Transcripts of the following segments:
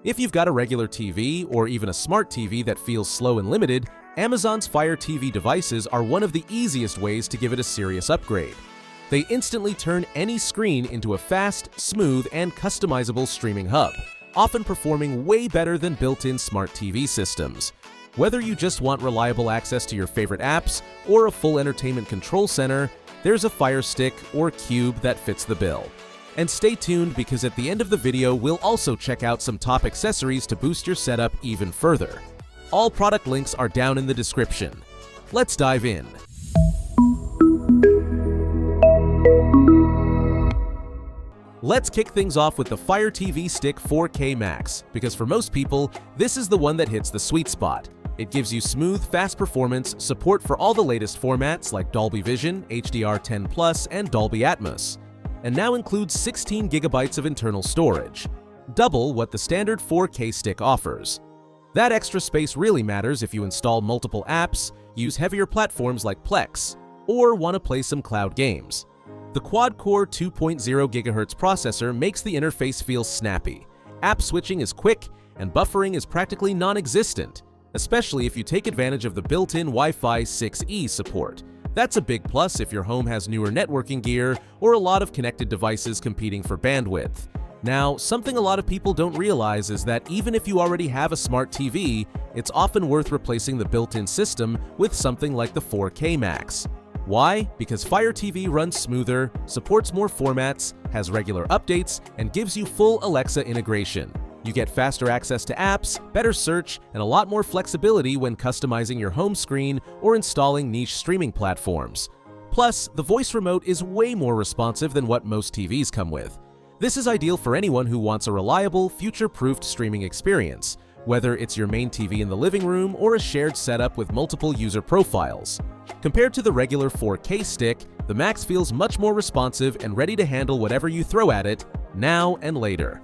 If you've got a regular TV or even a smart TV that feels slow and limited, Amazon's Fire TV devices are one of the easiest ways to give it a serious upgrade. They instantly turn any screen into a fast, smooth, and customizable streaming hub, often performing way better than built-in smart TV systems. Whether you just want reliable access to your favorite apps or a full entertainment control center, there's a Fire Stick or Cube that fits the bill. And stay tuned because at the end of the video, we'll also check out some top accessories to boost your setup even further. All product links are down in the description. Let's dive in. Let's kick things off with the Fire TV Stick 4K Max, because for most people, this is the one that hits the sweet spot. It gives you smooth, fast performance, support for all the latest formats like Dolby Vision, HDR10+, and Dolby Atmos, and now includes 16 GB of internal storage, double what the standard 4K stick offers. That extra space really matters if you install multiple apps, use heavier platforms like Plex, or want to play some cloud games. The quad-core 2.0 GHz processor makes the interface feel snappy. App switching is quick, and buffering is practically non-existent, especially if you take advantage of the built-in Wi-Fi 6E support. That's a big plus if your home has newer networking gear or a lot of connected devices competing for bandwidth. Now, something a lot of people don't realize is that even if you already have a smart TV, it's often worth replacing the built-in system with something like the 4K Max. Why? Because Fire TV runs smoother, supports more formats, has regular updates, and gives you full Alexa integration. You get faster access to apps, better search, and a lot more flexibility when customizing your home screen or installing niche streaming platforms. Plus, the voice remote is way more responsive than what most TVs come with. This is ideal for anyone who wants a reliable, future-proofed streaming experience, whether it's your main TV in the living room or a shared setup with multiple user profiles. Compared to the regular 4K stick, the Max feels much more responsive and ready to handle whatever you throw at it, now and later.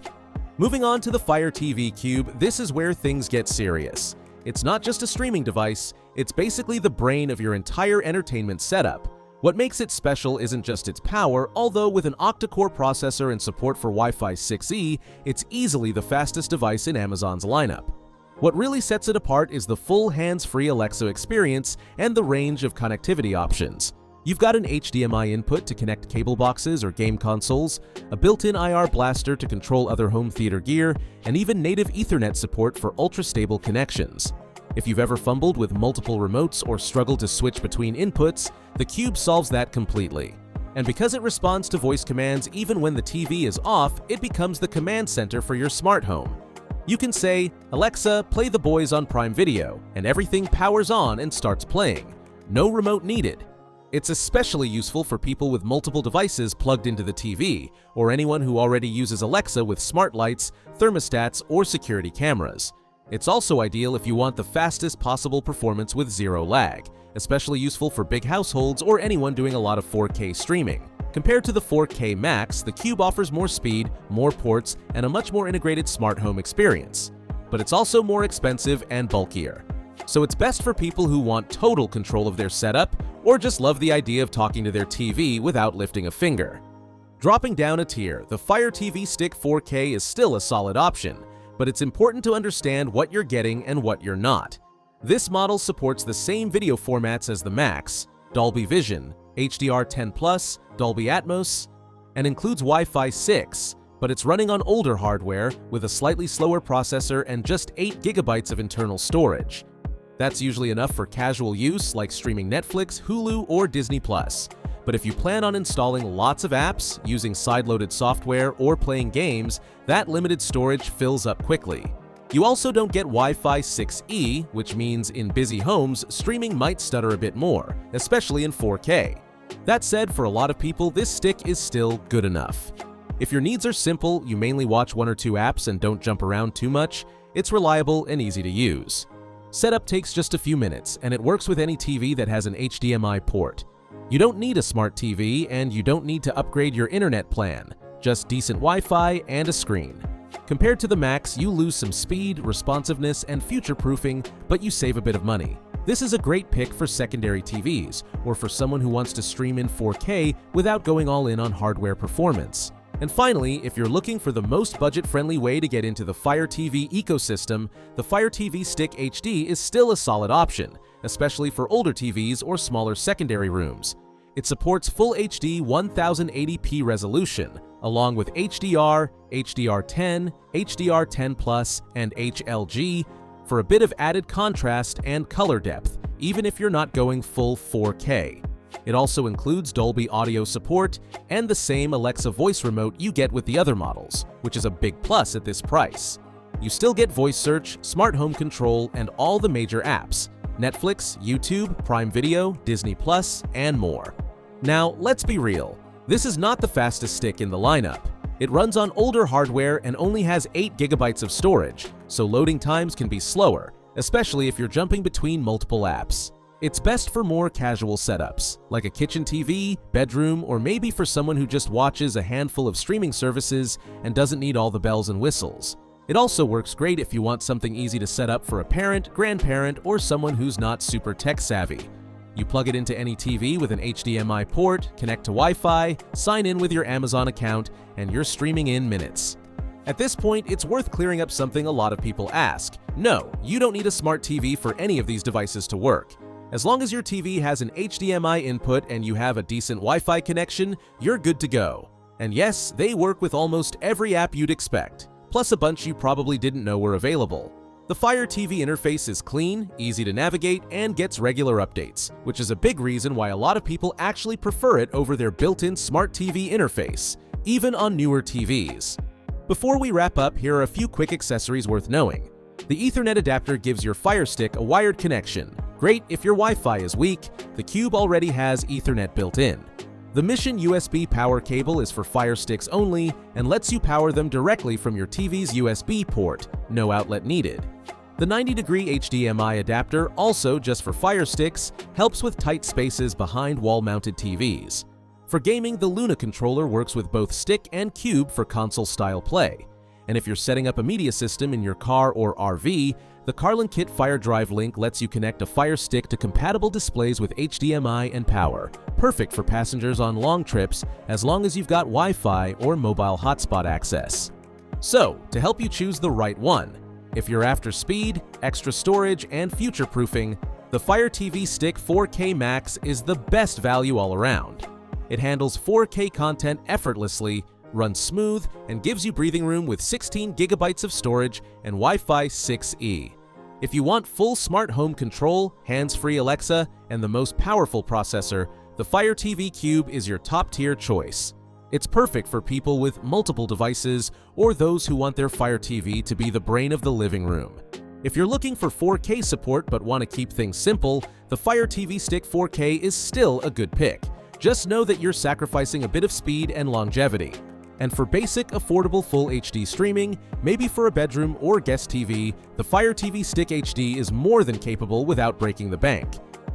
Moving on to the Fire TV Cube, this is where things get serious. It's not just a streaming device, it's basically the brain of your entire entertainment setup. What makes it special isn't just its power, although with an octa-core processor and support for Wi-Fi 6E, it's easily the fastest device in Amazon's lineup. What really sets it apart is the full hands-free Alexa experience and the range of connectivity options. You've got an HDMI input to connect cable boxes or game consoles, a built-in IR blaster to control other home theater gear, and even native Ethernet support for ultra-stable connections. If you've ever fumbled with multiple remotes or struggled to switch between inputs, the Cube solves that completely. And because it responds to voice commands even when the TV is off, it becomes the command center for your smart home. You can say, "Alexa, play The Boys on Prime Video," and everything powers on and starts playing. No remote needed. It's especially useful for people with multiple devices plugged into the TV, or anyone who already uses Alexa with smart lights, thermostats, or security cameras. It's also ideal if you want the fastest possible performance with zero lag, especially useful for big households or anyone doing a lot of 4K streaming. Compared to the 4K Max, the Cube offers more speed, more ports, and a much more integrated smart home experience. But it's also more expensive and bulkier. So it's best for people who want total control of their setup or just love the idea of talking to their TV without lifting a finger. Dropping down a tier, the Fire TV Stick 4K is still a solid option, but it's important to understand what you're getting and what you're not. This model supports the same video formats as the Max, Dolby Vision, HDR10+, Dolby Atmos, and includes Wi-Fi 6, but it's running on older hardware with a slightly slower processor and just 8 GB of internal storage. That's usually enough for casual use like streaming Netflix, Hulu, or Disney+. But if you plan on installing lots of apps, using side-loaded software, or playing games, that limited storage fills up quickly. You also don't get Wi-Fi 6E, which means in busy homes, streaming might stutter a bit more, especially in 4K. That said, for a lot of people, this stick is still good enough. If your needs are simple, you mainly watch one or two apps and don't jump around too much, it's reliable and easy to use. Setup takes just a few minutes, and it works with any TV that has an HDMI port. You don't need a smart TV, and you don't need to upgrade your internet plan, just decent Wi-Fi and a screen. Compared to the Max, you lose some speed, responsiveness, and future-proofing, but you save a bit of money. This is a great pick for secondary TVs, or for someone who wants to stream in 4K without going all in on hardware performance. And finally, if you're looking for the most budget-friendly way to get into the Fire TV ecosystem, the Fire TV Stick HD is still a solid option, especially for older TVs or smaller secondary rooms. It supports full HD 1080p resolution, along with HDR, HDR10, HDR10+, and HLG for a bit of added contrast and color depth, even if you're not going full 4K. It also includes Dolby Audio support and the same Alexa voice remote you get with the other models, which is a big plus at this price. You still get voice search, smart home control, and all the major apps: Netflix, YouTube, Prime Video, Disney+, and more. Now, let's be real. This is not the fastest stick in the lineup. It runs on older hardware and only has 8 GB of storage, so loading times can be slower, especially if you're jumping between multiple apps. It's best for more casual setups, like a kitchen TV, bedroom, or maybe for someone who just watches a handful of streaming services and doesn't need all the bells and whistles. It also works great if you want something easy to set up for a parent, grandparent, or someone who's not super tech-savvy. You plug it into any TV with an HDMI port, connect to Wi-Fi, sign in with your Amazon account, and you're streaming in minutes. At this point, it's worth clearing up something a lot of people ask. No, you don't need a smart TV for any of these devices to work. As long as your TV has an HDMI input and you have a decent Wi-Fi connection, you're good to go. And yes, they work with almost every app you'd expect, plus a bunch you probably didn't know were available. The Fire TV interface is clean, easy to navigate, and gets regular updates, which is a big reason why a lot of people actually prefer it over their built-in smart TV interface, even on newer TVs. Before we wrap up, here are a few quick accessories worth knowing. The Ethernet adapter gives your Fire Stick a wired connection. Great if your Wi-Fi is weak. The Cube already has Ethernet built in. The Mission USB power cable is for Fire Sticks only and lets you power them directly from your TV's USB port, no outlet needed. The 90-degree HDMI adapter, also just for Fire Sticks, helps with tight spaces behind wall-mounted TVs. For gaming, the Luna controller works with both stick and cube for console-style play. And if you're setting up a media system in your car or RV, the Carlin Kit Fire Drive link lets you connect a Fire Stick to compatible displays with HDMI and power, perfect for passengers on long trips as long as you've got Wi-Fi or mobile hotspot access. So, to help you choose the right one, if you're after speed, extra storage, and future-proofing, the Fire TV Stick 4K Max is the best value all around. It handles 4K content effortlessly, runs smooth, and gives you breathing room with 16 GB of storage and Wi-Fi 6E. If you want full smart home control, hands-free Alexa, and the most powerful processor, the Fire TV Cube is your top-tier choice. It's perfect for people with multiple devices or those who want their Fire TV to be the brain of the living room. If you're looking for 4K support but want to keep things simple, the Fire TV Stick 4K is still a good pick. Just know that you're sacrificing a bit of speed and longevity. And for basic, affordable Full HD streaming, maybe for a bedroom or guest TV, the Fire TV Stick HD is more than capable without breaking the bank.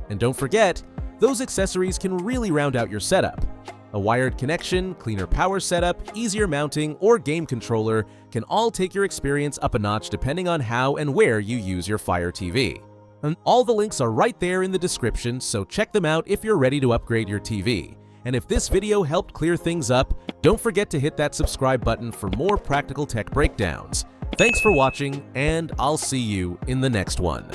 And don't forget, those accessories can really round out your setup. A wired connection, cleaner power setup, easier mounting, or game controller can all take your experience up a notch depending on how and where you use your Fire TV. And all the links are right there in the description, so check them out if you're ready to upgrade your TV. And if this video helped clear things up, don't forget to hit that subscribe button for more practical tech breakdowns. Thanks for watching, and I'll see you in the next one.